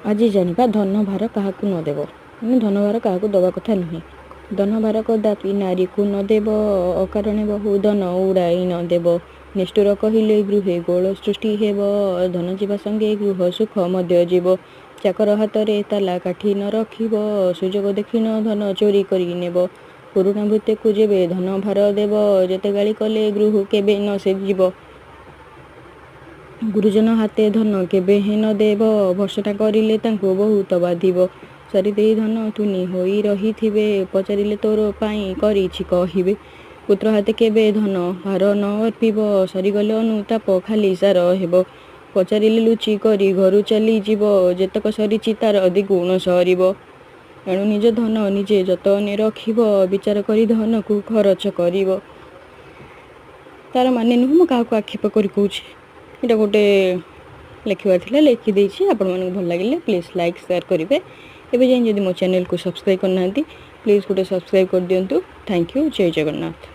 ଆଜି ଜାଣିବା ଧନଭାର କାହାକୁ ନ ଦେବ। ଧନଭାର କାହାକୁ ଦେବା କଥା ନୁହେଁ। ଧନଭାର କଦାପି ନାରୀକୁ ନ ଦେବ। ଅକାରଣେ ବହୁ ଧନ ଉଡ଼ାଇ ନ ଦେବ। ନିଷ୍ଠୁର କହିଲେ ଗୃହେ ଗୋଳ ସୃଷ୍ଟି ହେବ। ଧନ ଯିବା ସଙ୍ଗେ ଗୃହ ସୁଖ ମଧ୍ୟ ଯିବ। ଚାକର ହାତରେ ତାଲା କାଠି ନ ରଖିବ। ସୁଯୋଗ ଦେଖି ନ ଧନ ଚୋରି କରି ନେବ। ପୁରୁଣା ଭୃତ୍ୟକୁ ଯେବେ ଧନ ଭାର ଦେବ। ଯେତେ ଗାଳି କଲେ ଗୃହ କେବେ ନ ସେ ଯିବ। ଗୁରୁଜନ ହାତେ ଧନ କେବେ ହିଁ ନ ଦେବ। ଭର୍ସନା କରିଲେ ତାଙ୍କୁ ବହୁତ ବାଧିବ। ସାରି ଦେଇ ଧନ ତୁନି ହୋଇ ରହିଥିବେ। ପଚାରିଲେ ତୋର ପାଇଁ କରିଛି କହିବେ। ପୁତ୍ର ହାତେ କେବେ ଧନ ଭାର ନ ଅର୍ପିବ। ସରିଗଲେ ଅନୁତାପ ଖାଲି ସାର ହେବ। ପଚାରିଲେ ଲୁଚି କରି ଘରୁ ଚାଲିଯିବ। ଯେତକ ସରିଛି ତାର ଦ୍ୱିଗୁଣ ସରିବ। ଏଣୁ ନିଜ ଧନ ନିଜେ ଯତନେ ରଖିବ। ବିଚାର କରି ଧନକୁ ଖରଚ କରିବ। ତାର ମାନେ ନୁହେଁ ମୁଁ କାହାକୁ ଆକ୍ଷେପ କରି କହୁଛି। ଏଇଟା ଗୋଟେ ଲେଖିବାର ଥିଲା, ଲେଖିଦେଇଛି। ଆପଣମାନଙ୍କୁ ଭଲ ଲାଗିଲେ ପ୍ଲିଜ୍ ଲାଇକ୍ ସେୟାର କରିବେ। ଏବେ ଯାଇ ଯଦି ମୋ ଚ୍ୟାନେଲକୁ ସବସ୍କ୍ରାଇବ୍ କରିନାହାନ୍ତି ପ୍ଲିଜ୍ ଗୋଟେ ସବସ୍କ୍ରାଇବ୍ କରିଦିଅନ୍ତୁ। Thank you. ଜୟ ଜଗନ୍ନାଥ।